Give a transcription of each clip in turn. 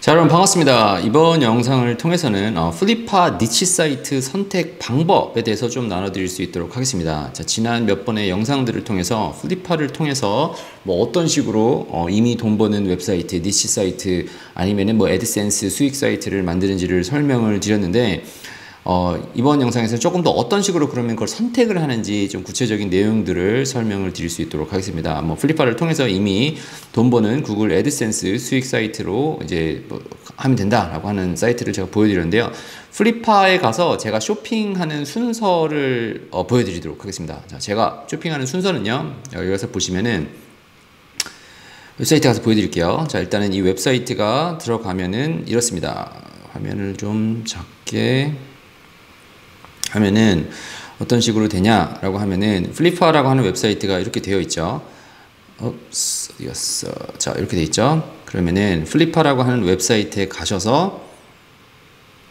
자, 여러분 반갑습니다. 이번 영상을 통해서는 플리파 니치 사이트 선택 방법에 대해서 좀 나눠드릴 수 있도록 하겠습니다. 자, 지난 몇 번의 영상들을 통해서 플리파를 통해서 뭐 어떤 식으로 이미 돈 버는 웹사이트, 니치 사이트 아니면은 뭐 애드센스 수익 사이트를 만드는지를 설명을 드렸는데 이번 영상에서 조금 더 어떤 식으로 그러면 그걸 선택을 하는지 좀 구체적인 내용들을 설명을 드릴 수 있도록 하겠습니다. 뭐 플리파를 통해서 이미 돈 버는 구글 애드센스 수익 사이트로 이제 뭐 하면 된다라고 하는 사이트를 제가 보여드렸는데요. 플리파에 가서 제가 쇼핑하는 순서를 보여드리도록 하겠습니다. 자, 제가 쇼핑하는 순서는요. 여기 가서 보시면은 웹사이트 가서 보여드릴게요. 자, 일단은 이 웹사이트가 들어가면은 이렇습니다. 화면을 좀 작게 하면은 어떤 식으로 되냐라고 하면은 플리파라고 하는 웹사이트가 이렇게 되어 있죠. 어디였어? 자, 이렇게 되어 있죠. 그러면은 플리파라고 하는 웹사이트에 가셔서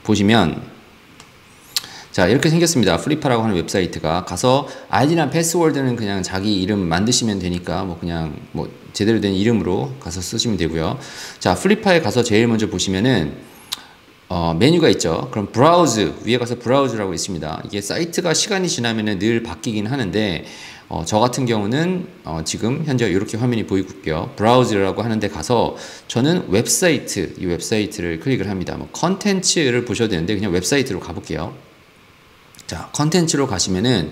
보시면 자, 이렇게 생겼습니다. 플리파라고 하는 웹사이트가 가서 아이디나 패스워드는 그냥 자기 이름 만드시면 되니까 뭐 그냥 뭐 제대로 된 이름으로 가서 쓰시면 되고요. 자, 플리파에 가서 제일 먼저 보시면은 메뉴가 있죠. 그럼 브라우즈 위에 가서 브라우즈라고 있습니다. 이게 사이트가 시간이 지나면은 늘 바뀌긴 하는데 저 같은 경우는 지금 현재 이렇게 화면이 보이고 있고요. 브라우즈라고 하는데 가서 저는 웹사이트, 이 웹사이트를 클릭을 합니다. 뭐 컨텐츠를 보셔도 되는데 그냥 웹사이트로 가볼게요. 자, 컨텐츠로 가시면은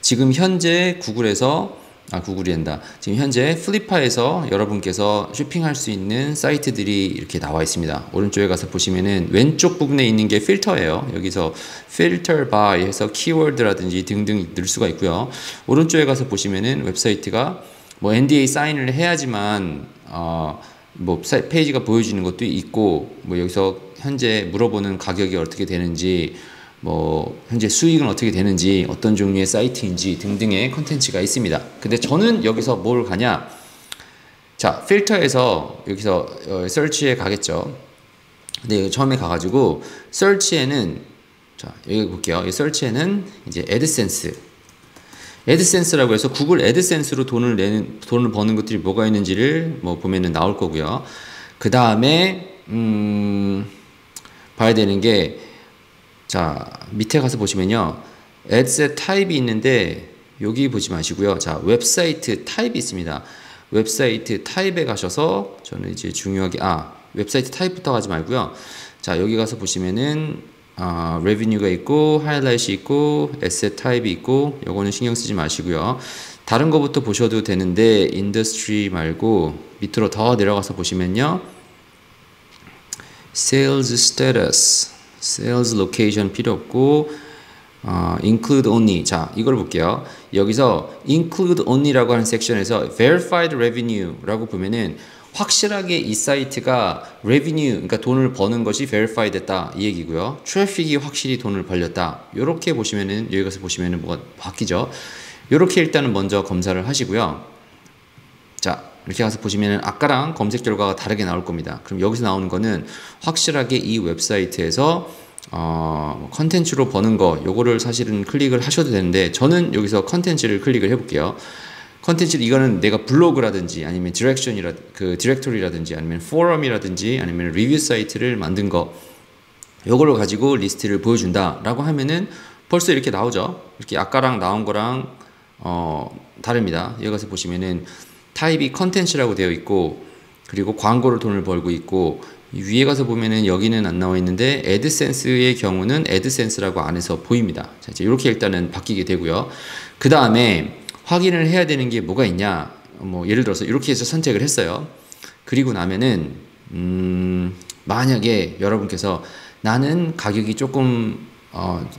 지금 현재 구글에서 구글이란다. 지금 현재 플리파에서 여러분께서 쇼핑할 수 있는 사이트들이 이렇게 나와 있습니다. 오른쪽에 가서 보시면은 왼쪽 부분에 있는 게 필터예요. 여기서 filter by 해서 키워드라든지 등등 넣을 수가 있고요. 오른쪽에 가서 보시면은 웹사이트가 뭐 NDA 사인을 해야지만 뭐 페이지가 보여지는 것도 있고, 뭐 여기서 현재 물어보는 가격이 어떻게 되는지, 뭐 현재 수익은 어떻게 되는지, 어떤 종류의 사이트인지 등등의 컨텐츠가 있습니다. 근데 저는 여기서 뭘 가냐, 자, 필터에서 여기서 서치에 가겠죠. 근데 처음에 가가지고 서치에는, 자, 여기 볼게요. 이 서치에는 이제 애드센스라고 해서 구글 애드센스로 돈을 버는 것들이 뭐가 있는지를 뭐 보면은 나올 거고요. 그 다음에 봐야 되는 게, 자, 밑에 가서 보시면요, 애드셋 타입이 있는데 여기 보지 마시고요. 자, 웹사이트 타입이 있습니다. 웹사이트 타입에 가셔서 저는 이제 중요하게 웹사이트 타입부터 가지 말고요. 자, 여기 가서 보시면은 레비뉴가 있고 하이라이트이 있고 에셋 타입이 있고, 요거는 신경 쓰지 마시고요. 다른 거부터 보셔도 되는데 인더스트리 말고 밑으로 더 내려가서 보시면요, sales status, sales location 필요 없고 include only. 자, 이걸 볼게요. 여기서 include only라고 하는 섹션에서 verified revenue라고 보면은 확실하게 이 사이트가 revenue, 그러니까 돈을 버는 것이 verify 됐다 이 얘기고요. 트래픽이 확실히 돈을 벌렸다. 요렇게 보시면은, 여기 가서 보시면은 뭐가 바뀌죠. 요렇게 일단은 먼저 검사를 하시고요. 자, 이렇게 가서 보시면은 아까랑 검색 결과가 다르게 나올 겁니다. 그럼 여기서 나오는 거는 확실하게 이 웹사이트에서 컨텐츠로 버는 거, 요거를 사실은 클릭을 하셔도 되는데 저는 여기서 컨텐츠를 클릭을 해볼게요. 컨텐츠, 이거는 내가 블로그라든지 아니면 디렉토리라든지 아니면 포럼이라든지 아니면 리뷰 사이트를 만든 거, 요거를 가지고 리스트를 보여준다 라고 하면은 벌써 이렇게 나오죠. 이렇게 아까랑 나온 거랑 다릅니다. 여기 가서 보시면은 타입이 컨텐츠라고 되어 있고, 그리고 광고로 돈을 벌고 있고, 위에 가서 보면은 여기는 안 나와 있는데 애드센스의 경우는 애드센스라고 안에서 보입니다. 자, 이제 이렇게 일단은 바뀌게 되고요. 그 다음에 확인을 해야 되는 게 뭐가 있냐, 뭐 예를 들어서 이렇게 해서 선택을 했어요. 그리고 나면은 만약에 여러분께서 나는 가격이 조금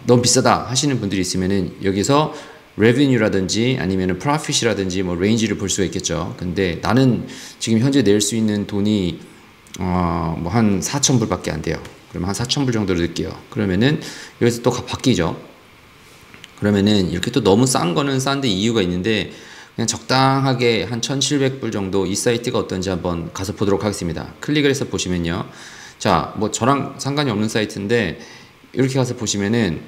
너무 비싸다 하시는 분들이 있으면은 여기서 revenue라든지 아니면 profit이라든지 뭐 레인지를 볼 수가 있겠죠. 근데 나는 지금 현재 낼 수 있는 돈이 뭐 한 4,000불 밖에 안 돼요. 그러면 한 4,000불 정도로 넣을게요. 그러면은 여기서 또 바뀌죠. 그러면은 이렇게 또 너무 싼 거는 싼데 이유가 있는데, 그냥 적당하게 한 1,700불 정도 이 사이트가 어떤지 한번 가서 보도록 하겠습니다. 클릭을 해서 보시면요, 자, 뭐 저랑 상관이 없는 사이트인데 이렇게 가서 보시면은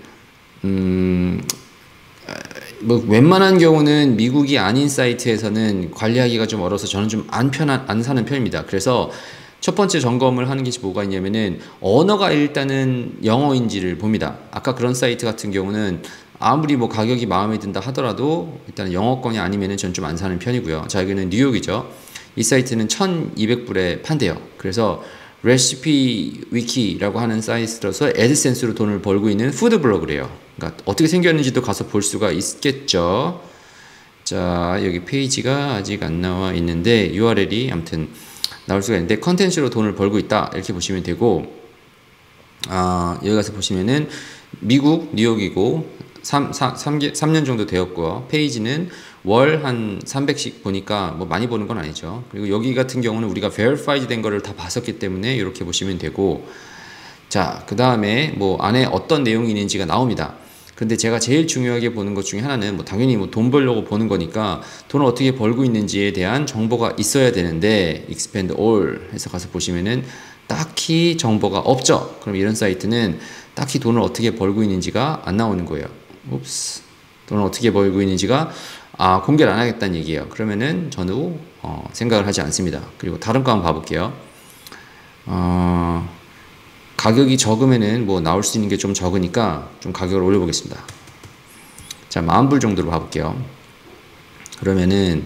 뭐 웬만한 경우는 미국이 아닌 사이트에서는 관리하기가 좀 어려서 저는 좀 안 사는 편입니다. 그래서 첫 번째 점검을 하는 것이 뭐가 있냐면은 언어가 일단은 영어인지를 봅니다. 아까 그런 사이트 같은 경우는 아무리 뭐 가격이 마음에 든다 하더라도 일단 영어권이 아니면은 전 좀 안 사는 편이고요. 자, 여기는 뉴욕이죠. 이 사이트는 1,200불에 판대요. 그래서 레시피 위키라고 하는 사이트로서 애드센스로 돈을 벌고 있는 푸드 블로그래요. 그러니까 어떻게 생겼는지도 가서 볼 수가 있겠죠. 자, 여기 페이지가 아직 안 나와 있는데 URL이 아무튼 나올 수가 있는데 컨텐츠로 돈을 벌고 있다 이렇게 보시면 되고, 여기 가서 보시면은 미국 뉴욕이고 3년 정도 되었고요. 페이지는 월 한 300씩 보니까 뭐 많이 보는 건 아니죠. 그리고 여기 같은 경우는 우리가 verified 된 거를 다 봤었기 때문에 이렇게 보시면 되고, 자, 그 다음에 뭐 안에 어떤 내용이 있는지가 나옵니다. 근데 제가 제일 중요하게 보는 것 중에 하나는 뭐 당연히 뭐 돈 벌려고 보는 거니까 돈을 어떻게 벌고 있는지에 대한 정보가 있어야 되는데, expand all 해서 가서 보시면은 딱히 정보가 없죠. 그럼 이런 사이트는 딱히 돈을 어떻게 벌고 있는지가 안 나오는 거예요. 옵스. 돈을 어떻게 벌고 있는지가 공개를 안 하겠다는 얘기예요. 그러면은 저도 생각을 하지 않습니다. 그리고 다른 거 한번 봐볼게요. 가격이 적으면은 뭐 나올 수 있는 게 좀 적으니까 좀 가격을 올려보겠습니다. 자, 10,000불 정도로 봐볼게요. 그러면은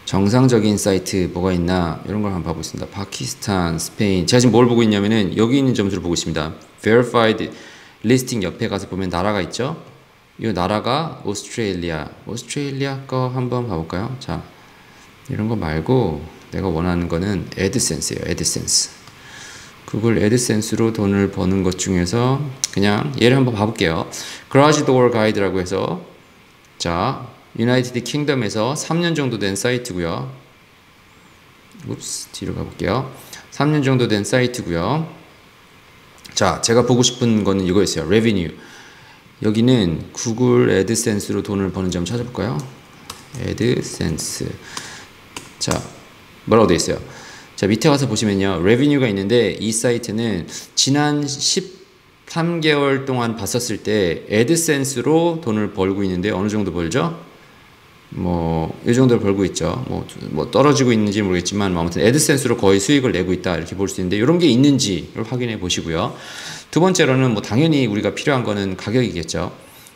정상적인 사이트 뭐가 있나 이런 걸 한번 봐보겠습니다. 파키스탄, 스페인. 제가 지금 뭘 보고 있냐면은 여기 있는 점수를 보고 있습니다. verified listing 옆에 가서 보면 나라가 있죠. 이 나라가 오스트레일리아 거 한번 봐볼까요? 자, 이런 거 말고 내가 원하는 거는 애드센스예요. 애드센스. 구글 애드센스로 돈을 버는 것 중에서 그냥 얘를 한번 봐볼게요. Garage Door Guide라고 해서, 자, 유나이티드 킹덤에서 3년 정도 된 사이트고요. 뒤로 가볼게요. 3년 정도 된 사이트고요. 자, 제가 보고 싶은 거는 이거였어요. Revenue. 여기는 구글 애드센스로 돈을 버는지 한번 찾아볼까요? 애드센스. 자, 뭐라고 되어 있어요? 자, 밑에 가서 보시면요, 레비뉴가 있는데 이 사이트는 지난 13개월 동안 봤었을 때 애드센스로 돈을 벌고 있는데 어느 정도 벌죠? 뭐 이 정도를 벌고 있죠. 뭐 떨어지고 있는지 모르겠지만 아무튼 애드센스로 거의 수익을 내고 있다 이렇게 볼 수 있는데, 이런 게 있는지를 확인해 보시고요. 두 번째로는 뭐 당연히 우리가 필요한 거는 가격이겠죠.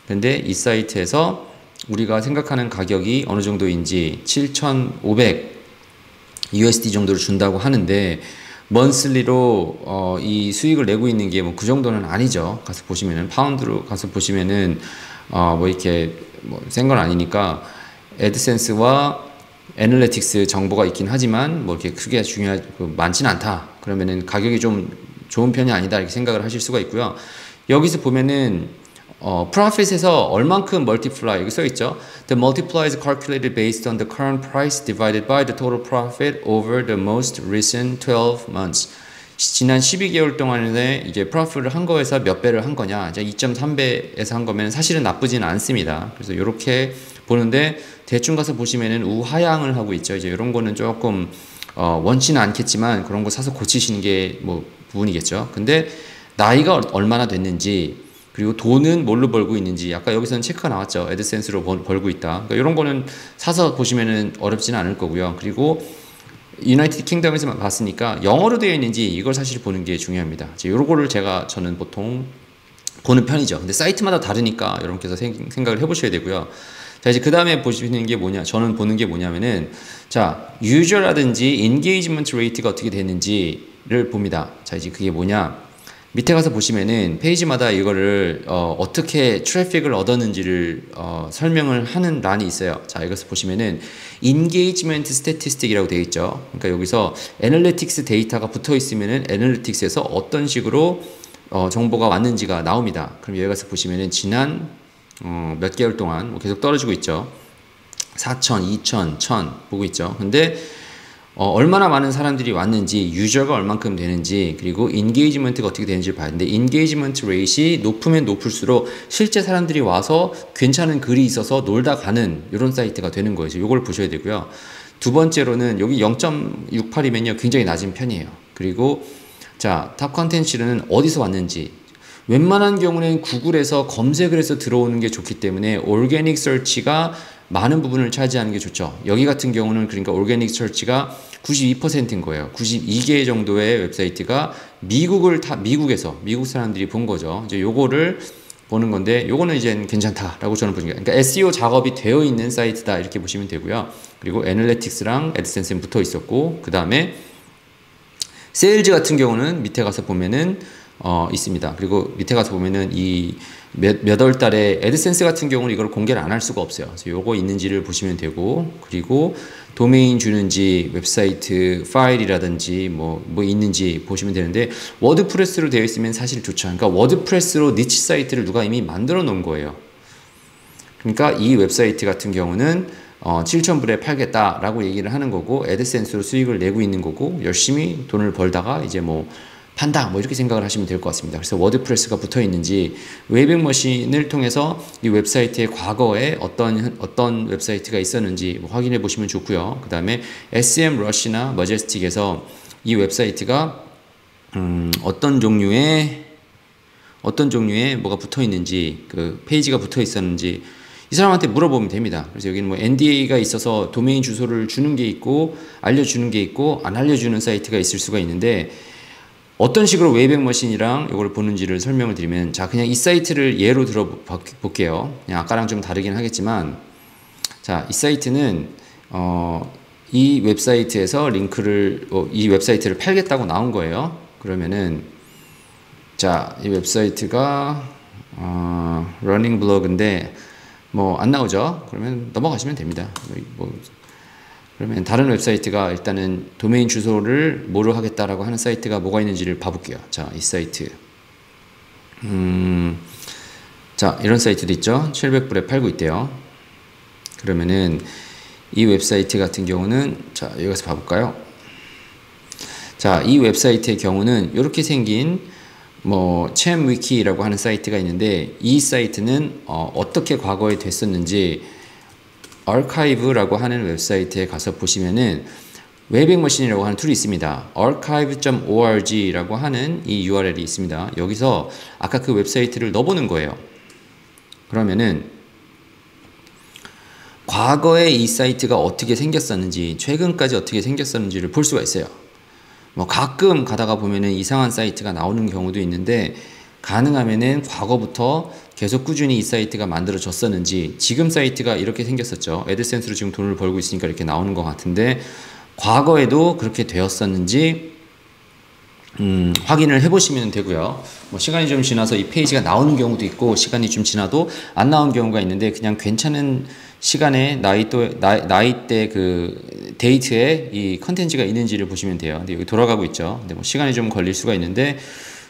근데 이 사이트에서 우리가 생각하는 가격이 어느 정도인지 7,500 USD 정도를 준다고 하는데 먼슬리로 이 수익을 내고 있는 게 뭐 그 정도는 아니죠. 가서 보시면은 파운드로 가서 보시면은 뭐 이렇게 뭐 센 건 아니니까 애드센스와 애널리틱스 정보가 있긴 하지만 뭐 이렇게 크게 많지는 않다. 그러면은 가격이 좀 좋은 편이 아니다 이렇게 생각을 하실 수가 있고요. 여기서 보면은 profit에서 얼만큼 multiply 여기 써 있죠. The multiply is calculated based on the current price divided by the total profit over the most recent 12 months. 지난 12개월 동안에 이제 profit을 한 거에서 몇 배를 한 거냐. 이제 2.3배에서 한 거면 사실은 나쁘지는 않습니다. 그래서 이렇게 보는데 대충 가서 보시면은 우하향을 하고 있죠. 이제 이런 거는 조금 원치는 않겠지만 그런 거 사서 고치시는 게 뭐 부분이겠죠. 근데 나이가 얼마나 됐는지, 그리고 돈은 뭘로 벌고 있는지, 아까 여기서는 체크가 나왔죠. 애드센스로 벌고 있다. 그러니까 이런 거는 사서 보시면은 어렵지는 않을 거고요. 그리고 유나이티드 킹덤에서 봤으니까 영어로 되어 있는지 이걸 사실 보는 게 중요합니다. 이런 거를 저는 보통 보는 편이죠. 근데 사이트마다 다르니까 여러분께서 생각을 해보셔야 되고요. 자, 이제 그 다음에 보시는 게 뭐냐, 저는 보는 게 뭐냐면은, 자, 유저라든지 인게이지먼트 레이트가 어떻게 되는지를 봅니다. 자, 이제 그게 뭐냐, 밑에 가서 보시면은 페이지마다 이거를 어떻게 트래픽을 얻었는지를 설명을 하는 란이 있어요. 자, 이것을 보시면은 인게이지먼트 스태티스틱이라고 되어 있죠. 그러니까 여기서 애널리틱스 데이터가 붙어 있으면은 애널리틱스에서 어떤 식으로 정보가 왔는지가 나옵니다. 그럼 여기 가서 보시면은 지난 몇 개월 동안 계속 떨어지고 있죠. 4,000, 2,000, 1,000 보고 있죠. 근데 얼마나 많은 사람들이 왔는지, 유저가 얼만큼 되는지, 그리고 인게이지먼트가 어떻게 되는지를 봐야 되는데, 인게이지먼트 레이트이 높으면 높을수록 실제 사람들이 와서 괜찮은 글이 있어서 놀다 가는 이런 사이트가 되는 거예요. 이걸 보셔야 되고요. 두 번째로는 여기 0.68이면요 굉장히 낮은 편이에요. 그리고 자, 탑 컨텐츠는 어디서 왔는지, 웬만한 경우는 구글에서 검색을 해서 들어오는 게 좋기 때문에 오르게닉 서치가 많은 부분을 차지하는 게 좋죠. 여기 같은 경우는 그러니까 오르게닉 서치가 92%인 거예요. 92개 정도의 웹사이트가 미국에서 미국 사람들이 본 거죠. 이제 요거를 보는 건데 요거는 이제 괜찮다라고 저는 보는 게, 그러니까 SEO 작업이 되어 있는 사이트다 이렇게 보시면 되고요. 그리고 애널리틱스랑 애드센스는 붙어 있었고, 그 다음에 세일즈 같은 경우는 밑에 가서 보면은 있습니다. 그리고 밑에 가서 보면은 이 몇 월 달에 애드센스 같은 경우는 이걸 공개를 안 할 수가 없어요. 그래서 요거 있는지를 보시면 되고, 그리고 도메인 주는지 웹사이트 파일이라든지 뭐 있는지 보시면 되는데, 워드프레스로 되어 있으면 사실 좋죠. 그러니까 워드프레스로 니치 사이트를 누가 이미 만들어 놓은 거예요. 그러니까 이 웹사이트 같은 경우는 7,000불에 팔겠다라고 얘기를 하는 거고, 애드센스로 수익을 내고 있는 거고, 열심히 돈을 벌다가 이제 뭐 판다 뭐 이렇게 생각을 하시면 될 것 같습니다. 그래서 워드프레스가 붙어 있는지, 웨이백 머신을 통해서 이 웹사이트의 과거에 어떤 웹사이트가 있었는지 뭐 확인해 보시면 좋고요. 그 다음에 SEMrush나 머제스틱에서 이 웹사이트가 어떤 종류의 뭐가 붙어 있는지, 그 페이지가 붙어 있었는지 이 사람한테 물어보면 됩니다. 그래서 여기는 뭐 NDA가 있어서 도메인 주소를 주는 게 있고 알려주는 게 있고 안 알려주는 사이트가 있을 수가 있는데, 어떤 식으로 웨이백 머신이랑 이걸 보는지를 설명을 드리면, 자, 그냥 이 사이트를 예로 들어 볼게요. 그냥 아까랑 좀 다르긴 하겠지만, 자, 이 사이트는 이 웹사이트에서 이 웹사이트를 팔겠다고 나온 거예요. 그러면은 자, 이 웹사이트가 러닝 블로그인데 뭐 안 나오죠. 그러면 넘어가시면 됩니다. 그러면 다른 웹사이트가 일단은 도메인 주소를 뭐로 하겠다라고 하는 사이트가 뭐가 있는지를 봐볼게요. 자, 이 사이트. 자, 이런 사이트도 있죠. 700불에 팔고 있대요. 그러면은 이 웹사이트 같은 경우는, 자, 여기 가서 봐볼까요? 자, 이 웹사이트의 경우는 이렇게 생긴 뭐 챔위키라고 하는 사이트가 있는데, 이 사이트는 어떻게 과거에 됐었는지 archive라고 하는 웹사이트에 가서 보시면은 웨이백 머신이라고 하는 툴이 있습니다. archive.org라고 하는 이 URL이 있습니다. 여기서 아까 그 웹사이트를 넣어보는 거예요. 그러면은 과거에 이 사이트가 어떻게 생겼었는지, 최근까지 어떻게 생겼었는지를 볼 수가 있어요. 뭐 가끔 가다가 보면은 이상한 사이트가 나오는 경우도 있는데, 가능하면은 과거부터 계속 꾸준히 이 사이트가 만들어졌었는지, 지금 사이트가 이렇게 생겼었죠. 애드센스로 지금 돈을 벌고 있으니까 이렇게 나오는 것 같은데, 과거에도 그렇게 되었었는지 확인을 해보시면 되고요. 뭐 시간이 좀 지나서 이 페이지가 나오는 경우도 있고, 시간이 좀 지나도 안 나온 경우가 있는데, 그냥 괜찮은 시간에 나이대 그 데이트에 이 컨텐츠가 있는지를 보시면 돼요. 근데 여기 돌아가고 있죠. 근데 뭐 시간이 좀 걸릴 수가 있는데,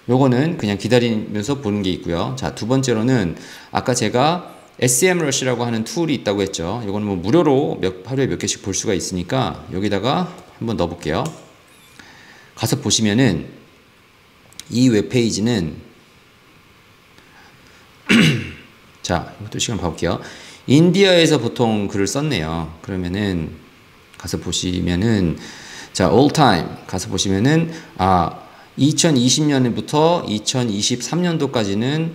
요거는 그냥 기다리면서 보는 게 있고요. 자, 두 번째로는 아까 제가 SEMrush라고 하는 툴이 있다고 했죠. 요거는 뭐 무료로 하루에 몇 개씩 볼 수가 있으니까 여기다가 한번 넣어 볼게요. 가서 보시면은 이 웹페이지는 자, 이것도 시간 봐볼게요. 인디아에서 보통 글을 썼네요. 그러면은 가서 보시면은, 자, all time 가서 보시면은 2020년부터 2023년도까지는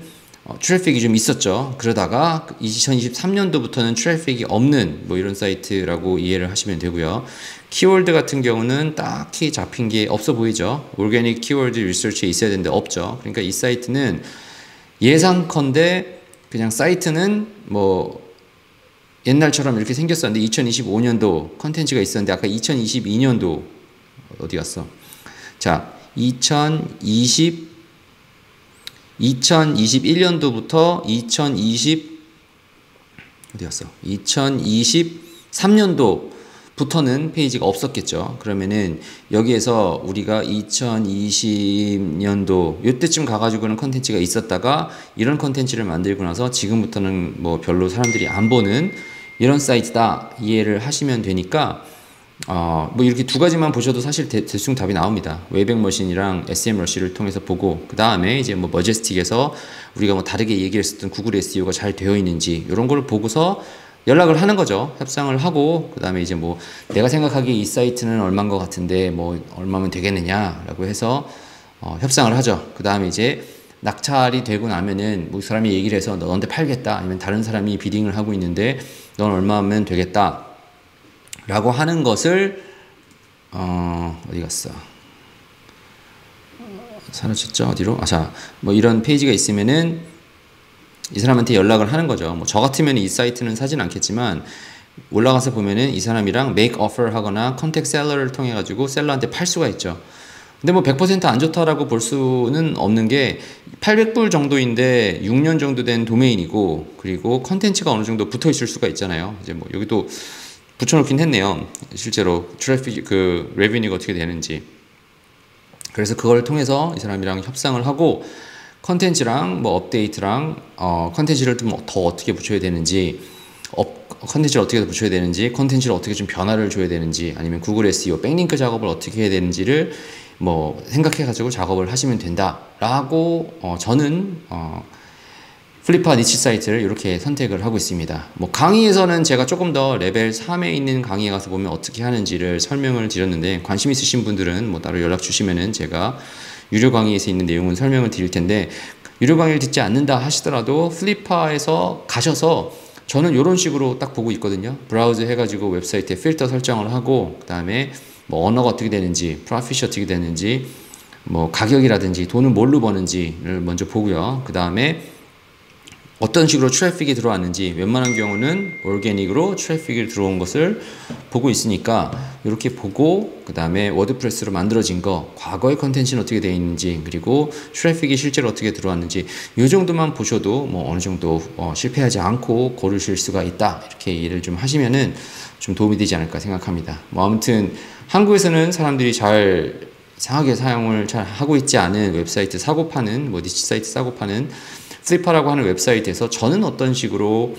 트래픽이 좀 있었죠. 그러다가 2023년도부터는 트래픽이 없는 뭐 이런 사이트라고 이해를 하시면 되고요. 키워드 같은 경우는 딱히 잡힌 게 없어 보이죠. 오르게닉 키워드 리서치에 있어야 되는데 없죠. 그러니까 이 사이트는 예상컨대 그냥 사이트는 뭐 옛날처럼 이렇게 생겼었는데, 2025년도 컨텐츠가 있었는데, 아까 2022년도 어디 갔어? 자, 2021년도부터 2023년도부터는 페이지가 없었겠죠. 그러면은 여기에서 우리가 2020년도 이때쯤 가가지고는 컨텐츠가 있었다가 이런 컨텐츠를 만들고 나서 지금부터는 뭐 별로 사람들이 안 보는 이런 사이트다 이해를 하시면 되니까, 뭐 이렇게 두 가지만 보셔도 사실 대충 답이 나옵니다. 웨이백 머신이랑 SEMrush를 통해서 보고, 그 다음에 이제 뭐 머제스틱에서 우리가 뭐 다르게 얘기했었던 구글 SEO가 잘 되어 있는지 이런 걸 보고서 연락을 하는 거죠. 협상을 하고, 그 다음에 이제 뭐 내가 생각하기에 이 사이트는 얼마인 것 같은데 뭐 얼마면 되겠느냐라고 해서 협상을 하죠. 그 다음에 이제 낙찰이 되고 나면은 뭐 사람이 얘기를 해서 너한테 팔겠다, 아니면 다른 사람이 비딩을 하고 있는데 넌 얼마 하면 되겠다 라고 하는 것을 어디 갔어? 사라졌죠? 어디로? 자, 뭐 이런 페이지가 있으면은 이 사람한테 연락을 하는 거죠. 뭐 저 같으면 이 사이트는 사진 않겠지만 올라가서 보면은 이 사람이랑 make offer 하거나 contact seller를 통해 가지고 셀러한테 팔 수가 있죠. 근데 뭐 100% 안 좋다라고 볼 수는 없는 게 800불 정도인데 6년 정도 된 도메인이고, 그리고 컨텐츠가 어느 정도 붙어 있을 수가 있잖아요. 이제 뭐 여기도 붙여놓긴 했네요. 실제로 트래픽 그 레비뉴가 어떻게 되는지. 그래서 그걸 통해서 이 사람이랑 협상을 하고 컨텐츠랑 뭐 업데이트랑 컨텐츠를 좀 더 어떻게 붙여야 되는지, 컨텐츠를 어떻게 붙여야 되는지, 컨텐츠를 어떻게 좀 변화를 줘야 되는지, 아니면 구글 SEO 백링크 작업을 어떻게 해야 되는지를 뭐 생각해가지고 작업을 하시면 된다라고 저는 플리파 니치 사이트를 이렇게 선택을 하고 있습니다. 뭐 강의에서는 제가 조금 더 레벨 3에 있는 강의에 가서 보면 어떻게 하는지를 설명을 드렸는데, 관심 있으신 분들은 뭐 따로 연락 주시면은 제가 유료 강의에서 있는 내용은 설명을 드릴 텐데, 유료 강의를 듣지 않는다 하시더라도 플리파에서 가셔서 저는 이런 식으로 딱 보고 있거든요. 브라우저 해가지고 웹사이트에 필터 설정을 하고, 그 다음에 뭐 언어가 어떻게 되는지, 프로핏이 어떻게 되는지, 뭐 가격이라든지 돈을 뭘로 버는지를 먼저 보고요. 그 다음에 어떤 식으로 트래픽이 들어왔는지, 웬만한 경우는 오르게닉으로 트래픽이 들어온 것을 보고 있으니까 이렇게 보고, 그 다음에 워드프레스로 만들어진 거, 과거의 컨텐츠는 어떻게 되어 있는지, 그리고 트래픽이 실제로 어떻게 들어왔는지, 이 정도만 보셔도 뭐 어느 정도 실패하지 않고 고르실 수가 있다, 이렇게 이해를 좀 하시면은 좀 도움이 되지 않을까 생각합니다. 뭐 아무튼 한국에서는 사람들이 잘 이상하게 사용을 잘 하고 있지 않은 웹사이트 사고 파는, 뭐 니치 사이트 사고 파는 플리파라고 하는 웹사이트에서 저는 어떤 식으로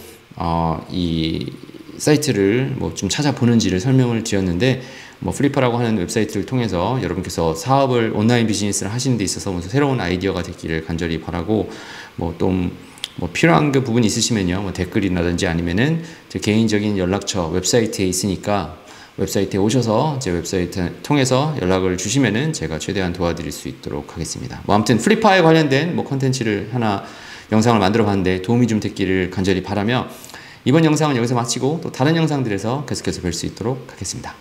이 사이트를 뭐 좀 찾아보는지를 설명을 드렸는데, 뭐 플리파라고 하는 웹사이트를 통해서 여러분께서 사업을, 온라인 비즈니스를 하시는 데 있어서 새로운 아이디어가 됐기를 간절히 바라고, 뭐 또 뭐 필요한 그 부분이 있으시면요, 뭐 댓글이라든지 아니면은 제 개인적인 연락처 웹사이트에 있으니까 웹사이트에 오셔서 제 웹사이트 통해서 연락을 주시면은 제가 최대한 도와드릴 수 있도록 하겠습니다. 뭐 아무튼 플리파에 관련된 뭐 컨텐츠를 하나 영상을 만들어 봤는데 도움이 좀 됐기를 간절히 바라며, 이번 영상은 여기서 마치고 또 다른 영상들에서 계속해서 뵐 수 있도록 하겠습니다.